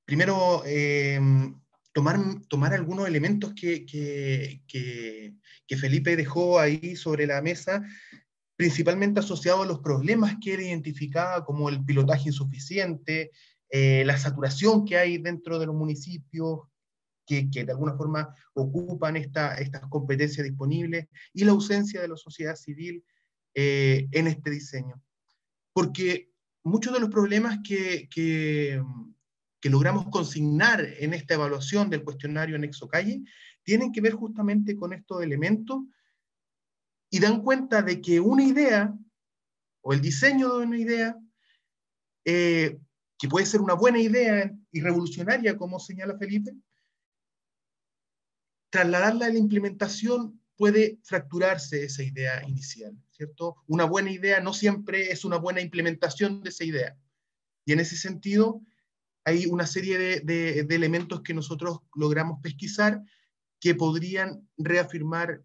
primero, tomar algunos elementos que Felipe dejó ahí sobre la mesa, principalmente asociados a los problemas que él identificaba, como el pilotaje insuficiente, la saturación que hay dentro de los municipios, que de alguna forma ocupan estas competencias disponibles, y la ausencia de la sociedad civil en este diseño. Porque muchos de los problemas que logramos consignar en esta evaluación del cuestionario anexo Calle tienen que ver justamente con estos elementos, y dan cuenta de que una idea, o el diseño de una idea, que puede ser una buena idea y revolucionaria, como señala Felipe, trasladarla a la implementación puede fracturarse esa idea inicial, ¿cierto? Una buena idea no siempre es una buena implementación de esa idea. Y en ese sentido, hay una serie de elementos que nosotros logramos pesquisar que podrían reafirmar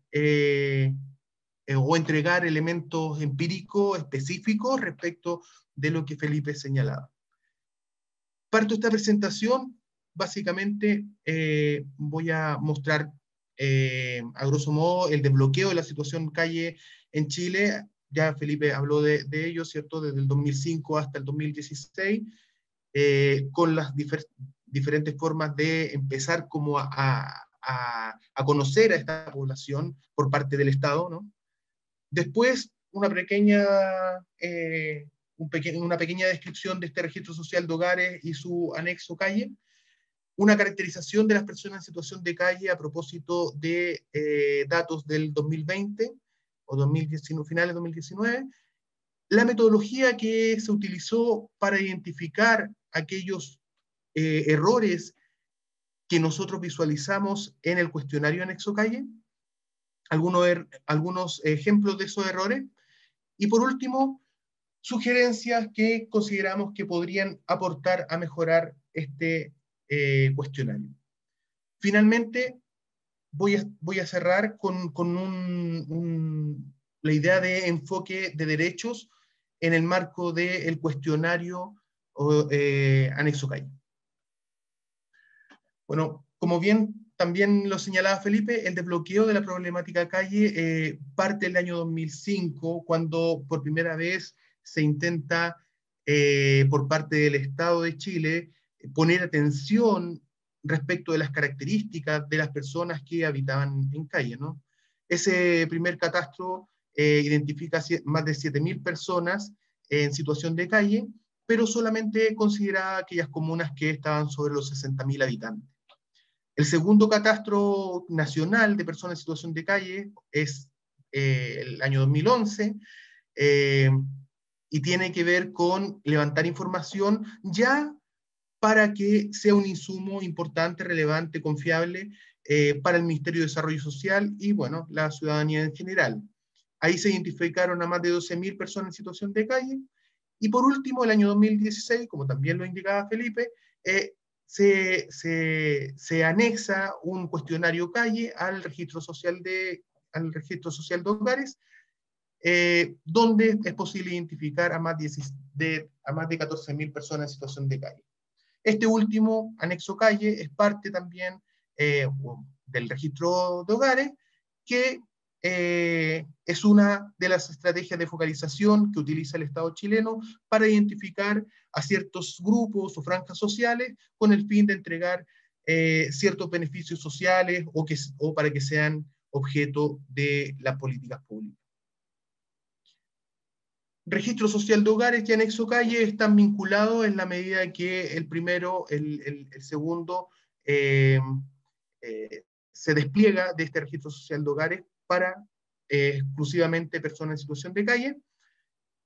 o entregar elementos empíricos específicos respecto de lo que Felipe señalaba. Parto esta presentación, básicamente voy a mostrar a grosso modo el desbloqueo de la situación calle en Chile. Ya Felipe habló de ello, ¿cierto? Desde el 2005 hasta el 2016, con las diferentes formas de empezar como a conocer a esta población por parte del Estado, ¿no? Después, una pequeña descripción de este registro social de hogares y su anexo calle, una caracterización de las personas en situación de calle a propósito de datos del 2020 o 2019, finales de 2019, la metodología que se utilizó para identificar aquellos errores que nosotros visualizamos en el cuestionario anexo calle, algunos ejemplos de esos errores, y por último, sugerencias que consideramos que podrían aportar a mejorar este cuestionario. Finalmente, voy a cerrar con la idea de enfoque de derechos en el marco del cuestionario anexo calle. Bueno, como bien también lo señalaba Felipe, el desbloqueo de la problemática calle parte del año 2005, cuando por primera vez se intenta por parte del Estado de Chile poner atención respecto de las características de las personas que habitaban en calle, ¿no? Ese primer catastro identifica más de 7.000 personas en situación de calle, pero solamente considera aquellas comunas que estaban sobre los 60.000 habitantes. El segundo catastro nacional de personas en situación de calle es el año 2011, y tiene que ver con levantar información ya para que sea un insumo importante, relevante, confiable para el Ministerio de Desarrollo Social y, bueno, la ciudadanía en general. Ahí se identificaron a más de 12.000 personas en situación de calle. Y por último, el año 2016, como también lo indicaba Felipe, se anexa un cuestionario calle al registro social de hogares, donde es posible identificar a más de 14.000 personas en situación de calle. Este último, anexo calle, es parte también del registro de hogares, que es una de las estrategias de focalización que utiliza el Estado chileno para identificar a ciertos grupos o franjas sociales con el fin de entregar ciertos beneficios sociales o para que sean objeto de las políticas públicas. Registro social de hogares y anexo calle están vinculados en la medida que el primero, el segundo, se despliega de este registro social de hogares para exclusivamente personas en situación de calle,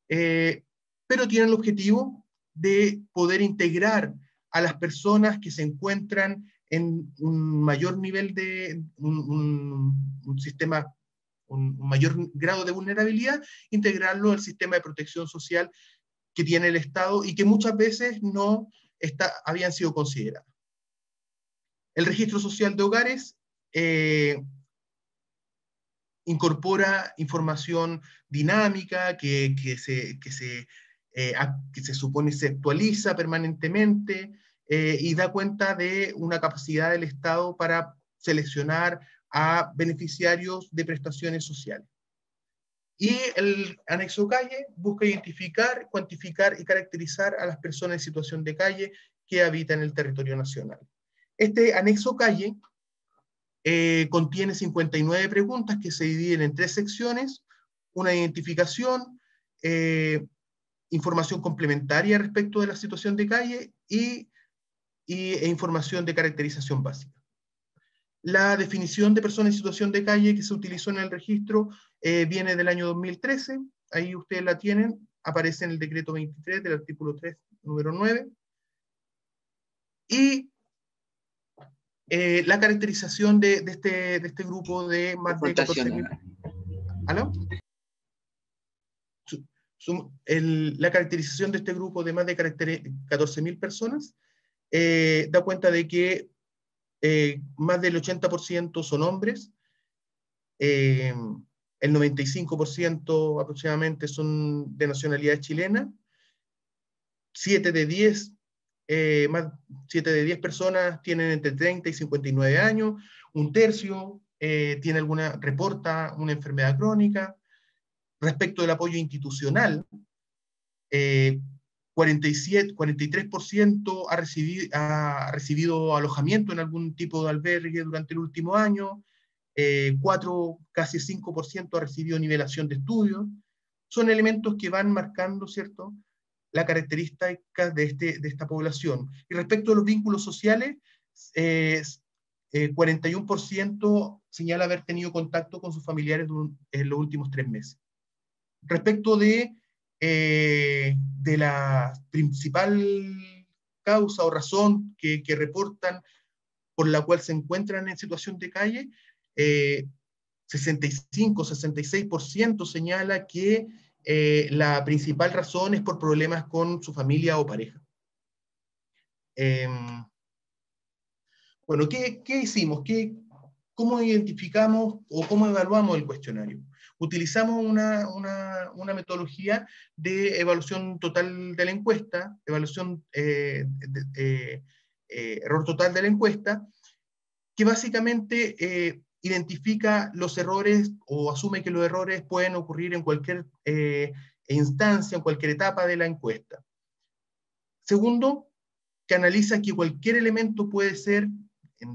pero tienen el objetivo de poder integrar a las personas que se encuentran en un mayor nivel de un sistema, un mayor grado de vulnerabilidad, integrarlo al sistema de protección social que tiene el Estado y que muchas veces no habían sido consideradas. El registro social de hogares incorpora información dinámica que se supone se actualiza permanentemente, y da cuenta de una capacidad del Estado para seleccionar a beneficiarios de prestaciones sociales. Y el anexo calle busca identificar, cuantificar y caracterizar a las personas en situación de calle que habitan en el territorio nacional. Este anexo calle contiene 59 preguntas que se dividen en 3 secciones: una identificación, información complementaria respecto de la situación de calle e información de caracterización básica. La definición de persona en situación de calle que se utilizó en el registro viene del año 2013, ahí ustedes la tienen, aparece en el decreto 23 del artículo 3, número 9, y la caracterización de este grupo de más de 14.000... ¿Aló? La caracterización de este grupo de más de 14.000 personas da cuenta de que más del 80% son hombres, el 95% aproximadamente son de nacionalidad chilena, 7 de 10 personas tienen entre 30 y 59 años, un tercio reporta una enfermedad crónica. Respecto del apoyo institucional, 43% ha recibido alojamiento en algún tipo de albergue durante el último año, casi 5% ha recibido nivelación de estudios. Son elementos que van marcando, ¿cierto?, la característica de esta población. Y respecto a los vínculos sociales, 41% señala haber tenido contacto con sus familiares en los últimos 3 meses. Respecto de la principal causa o razón que reportan por la cual se encuentran en situación de calle, 65-66% señala que la principal razón es por problemas con su familia o pareja. Bueno, ¿qué hicimos? ¿Cómo identificamos o cómo evaluamos el cuestionario? Utilizamos una metodología de evaluación total de la encuesta, error total de la encuesta, que básicamente identifica los errores o asume que los errores pueden ocurrir en cualquier instancia, en cualquier etapa de la encuesta. Segundo, que analiza que cualquier elemento puede ser,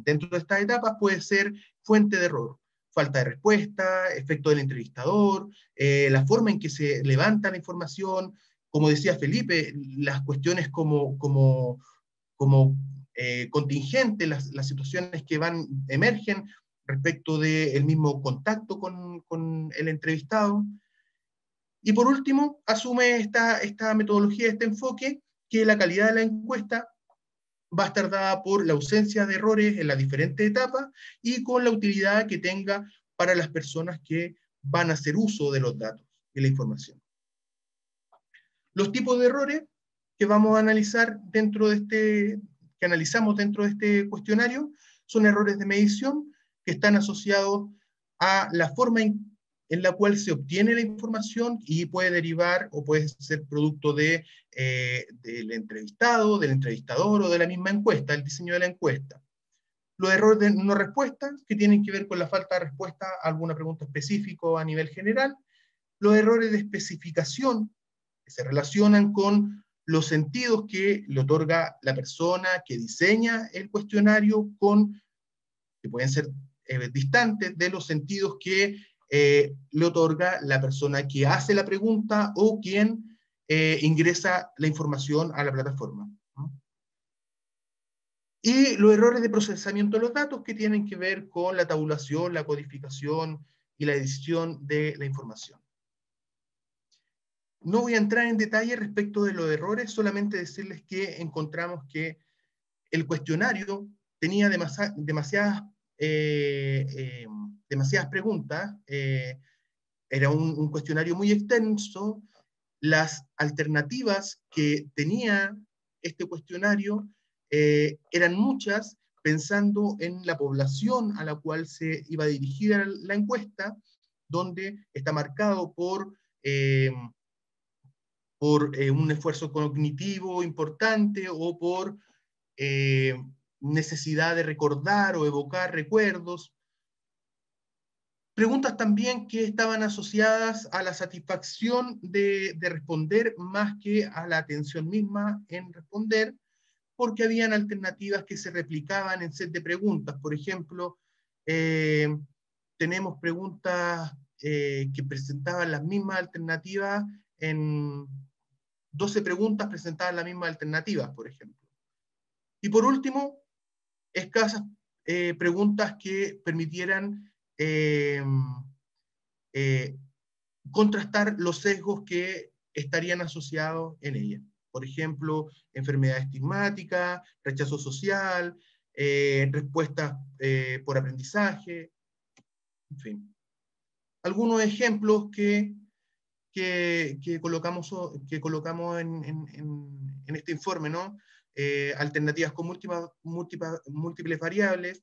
dentro de estas etapas, puede ser fuente de error. Falta de respuesta, efecto del entrevistador, la forma en que se levanta la información, como decía Felipe, las cuestiones como contingentes, las situaciones que emergen respecto del mismo contacto con el entrevistado. Y por último, asume esta metodología, este enfoque, que la calidad de la encuesta va a estar dada por la ausencia de errores en las diferentes etapas y con la utilidad que tenga para las personas que van a hacer uso de los datos y la información. Los tipos de errores que vamos a analizar que analizamos dentro de este cuestionario son errores de medición que están asociados a la forma en la cual se obtiene la información y puede derivar o puede ser producto del entrevistado, del entrevistador o de la misma encuesta, el diseño de la encuesta. Los errores de no respuesta, que tienen que ver con la falta de respuesta a alguna pregunta específica a nivel general. Los errores de especificación, que se relacionan con los sentidos que le otorga la persona que diseña el cuestionario, que pueden ser distantes de los sentidos que le otorga la persona que hace la pregunta o quien ingresa la información a la plataforma. Y los errores de procesamiento de los datos, que tienen que ver con la tabulación, la codificación y la edición de la información. No voy a entrar en detalle respecto de los errores, solamente decirles que encontramos que el cuestionario tenía demasiadas preguntas, era un cuestionario muy extenso. Las alternativas que tenía este cuestionario eran muchas, pensando en la población a la cual se iba dirigida la encuesta, donde está marcado por un esfuerzo cognitivo importante o por necesidad de recordar o evocar recuerdos. Preguntas también que estaban asociadas a la satisfacción de responder más que a la atención misma en responder, porque habían alternativas que se replicaban en set de preguntas. Por ejemplo, tenemos preguntas que presentaban las mismas alternativas en 12 preguntas presentaban las mismas alternativas, por ejemplo. Y por último, escasas preguntas que permitieran contrastar los sesgos que estarían asociados en ella. Por ejemplo, enfermedad estigmática, rechazo social, respuestas por aprendizaje, en fin. Algunos ejemplos que colocamos en este informe, ¿no? Alternativas con múltiples variables,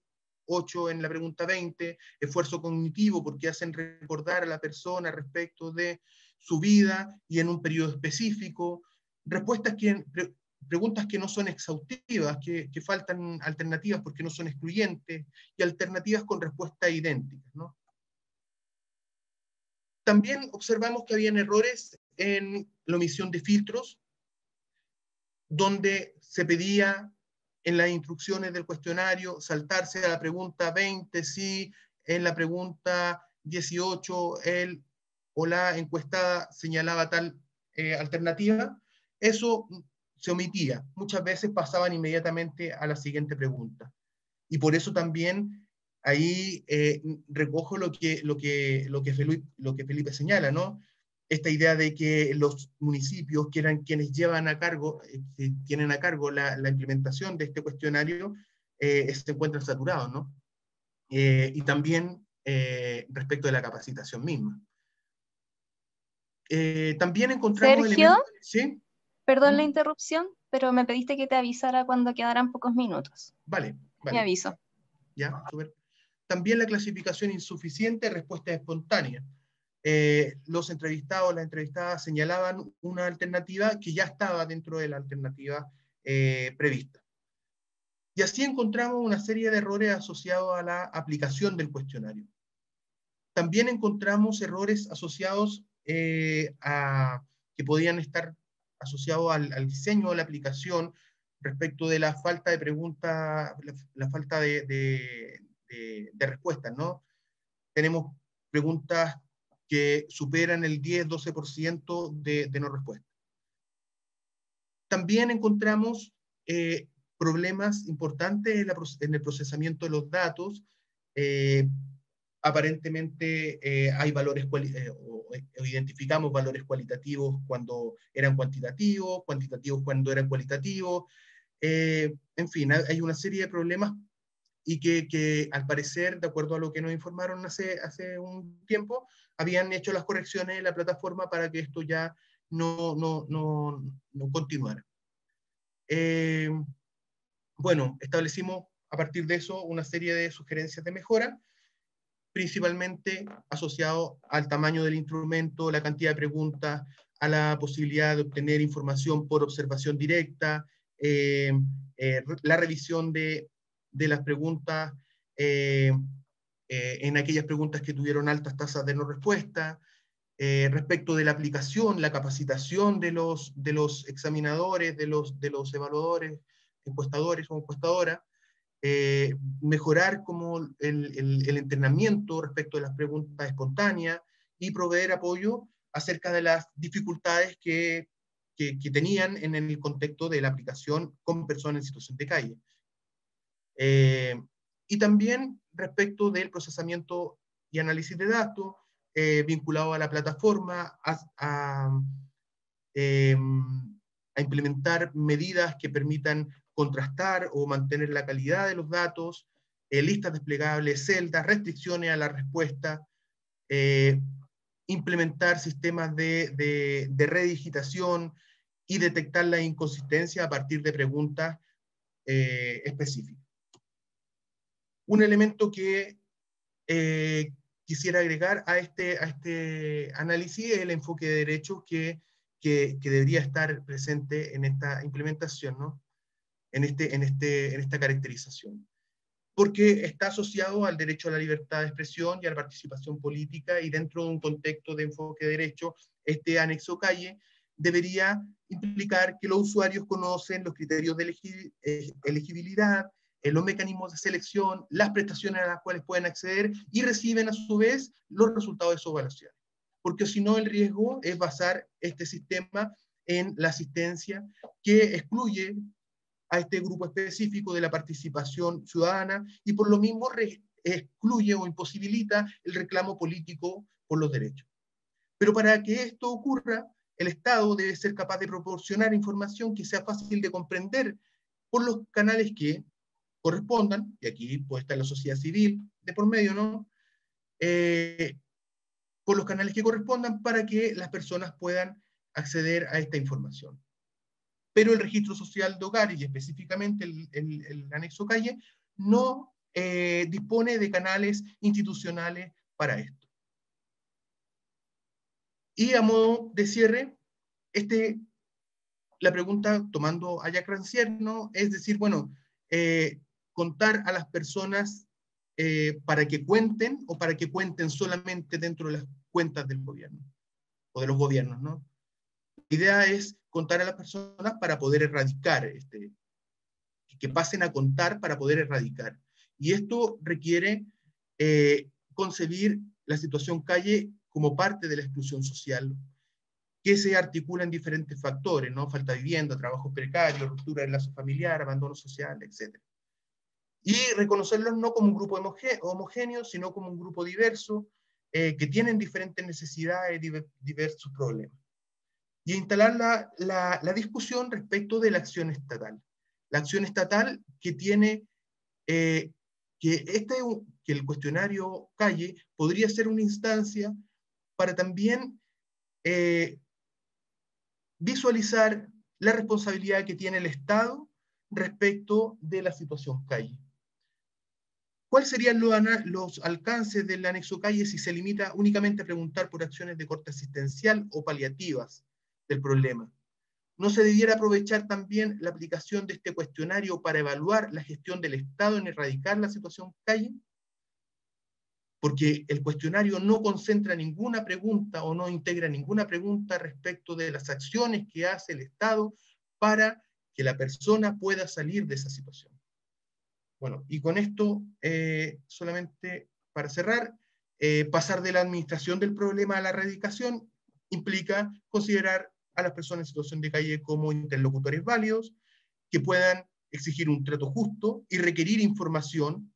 8 en la pregunta 20, esfuerzo cognitivo porque hacen recordar a la persona respecto de su vida y en un periodo específico, preguntas que no son exhaustivas, que faltan alternativas porque no son excluyentes, y alternativas con respuestas idénticas, ¿no? También observamos que habían errores en la omisión de filtros, donde se pedía en las instrucciones del cuestionario saltarse a la pregunta 20 si en la pregunta 18 él o la encuestada señalaba tal alternativa. Eso se omitía. Muchas veces pasaban inmediatamente a la siguiente pregunta. Y por eso también ahí recojo lo que Felipe señala, ¿no? Esta idea de que los municipios, que eran quienes llevan a cargo, tienen a cargo la implementación de este cuestionario, se encuentran saturados, ¿no? Y también respecto de la capacitación misma. También encontramos Sergio, elementos... ¿Sí? perdón la interrupción, pero me pediste que te avisara cuando quedaran pocos minutos. Vale, Me vale. aviso. Ya, súper. También la clasificación insuficiente, respuesta espontánea. Los entrevistados, las entrevistadas señalaban una alternativa que ya estaba dentro de la alternativa prevista. Y así encontramos una serie de errores asociados a la aplicación del cuestionario. También encontramos errores asociados que podían estar asociados al diseño de la aplicación respecto de la falta de preguntas, la falta de respuestas, ¿no? Tenemos preguntas que superan el 10-12% de no respuesta. También encontramos problemas importantes en el procesamiento de los datos. Aparentemente hay valores o identificamos valores cualitativos cuando eran cuantitativos, cuantitativos cuando eran cualitativos. En fin, hay una serie de problemas y que al parecer, de acuerdo a lo que nos informaron hace un tiempo, habían hecho las correcciones en la plataforma para que esto ya no continuara. Bueno, establecimos a partir de eso una serie de sugerencias de mejora, principalmente asociado al tamaño del instrumento, la cantidad de preguntas, a la posibilidad de obtener información por observación directa, la revisión de las preguntas en aquellas preguntas que tuvieron altas tasas de no respuesta, respecto de la aplicación, la capacitación de los examinadores, de los evaluadores, encuestadores o encuestadoras, mejorar como el entrenamiento respecto de las preguntas espontáneas y proveer apoyo acerca de las dificultades que tenían en el contexto de la aplicación con personas en situación de calle. Y también respecto del procesamiento y análisis de datos, vinculado a la plataforma, a implementar medidas que permitan contrastar o mantener la calidad de los datos, listas desplegables, celdas, restricciones a la respuesta, implementar sistemas de redigitación y detectar la inconsistencia a partir de preguntas específicas. Un elemento que quisiera agregar a este análisis es el enfoque de derechos que debería estar presente en esta implementación, ¿no? en esta caracterización, porque está asociado al derecho a la libertad de expresión y a la participación política, y dentro de un contexto de enfoque de derecho, este anexo calle debería implicar que los usuarios conocen los criterios de elegibilidad, los mecanismos de selección, las prestaciones a las cuales pueden acceder y reciben a su vez los resultados de sus evaluaciones. Porque si no, el riesgo es basar este sistema en la asistencia que excluye a este grupo específico de la participación ciudadana y por lo mismo excluye o imposibilita el reclamo político por los derechos. Pero para que esto ocurra, el Estado debe ser capaz de proporcionar información que sea fácil de comprender por los canales que correspondan, y aquí puede estar la sociedad civil de por medio, ¿no? Por los canales que correspondan para que las personas puedan acceder a esta información. Pero el registro social de hogar, y específicamente el anexo calle, no dispone de canales institucionales para esto. Y a modo de cierre, la pregunta, tomando a Jacques Rancière, ¿no? Es decir, bueno, contar a las personas para que cuenten o para que cuenten solamente dentro de las cuentas del gobierno o de los gobiernos, ¿no? La idea es contar a las personas para poder erradicar, que pasen a contar para poder erradicar. Y esto requiere concebir la situación calle como parte de la exclusión social, que se articula en diferentes factores, ¿no? Falta de vivienda, trabajo precario, ruptura del lazo familiar, abandono social, etc. Y reconocerlos no como un grupo homogéneo, sino como un grupo diverso, que tienen diferentes necesidades y diversos problemas. Y instalar la discusión respecto de la acción estatal. La acción estatal que tiene, que el cuestionario calle podría ser una instancia para también visualizar la responsabilidad que tiene el Estado respecto de la situación calle. ¿Cuáles serían los alcances del anexo calle si se limita únicamente a preguntar por acciones de corte asistencial o paliativas del problema? ¿No se debiera aprovechar también la aplicación de este cuestionario para evaluar la gestión del Estado en erradicar la situación calle? Porque el cuestionario no concentra ninguna pregunta o no integra ninguna pregunta respecto de las acciones que hace el Estado para que la persona pueda salir de esa situación. Bueno, y con esto, solamente para cerrar, pasar de la administración del problema a la erradicación implica considerar a las personas en situación de calle como interlocutores válidos, que puedan exigir un trato justo y requerir información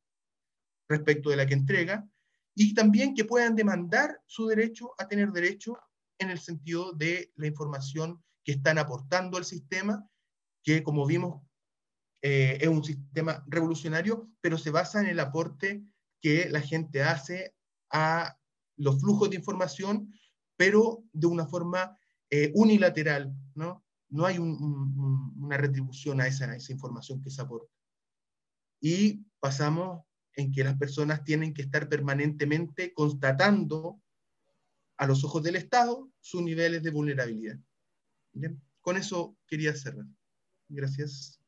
respecto de la que entrega, y también que puedan demandar su derecho a tener derecho en el sentido de la información que están aportando al sistema, que como vimos es un sistema revolucionario, pero se basa en el aporte que la gente hace a los flujos de información, pero de una forma unilateral, ¿no? No hay una retribución a esa información que se aporta. Y pasamos en que las personas tienen que estar permanentemente constatando a los ojos del Estado sus niveles de vulnerabilidad. ¿Bien? Con eso quería cerrar. Gracias.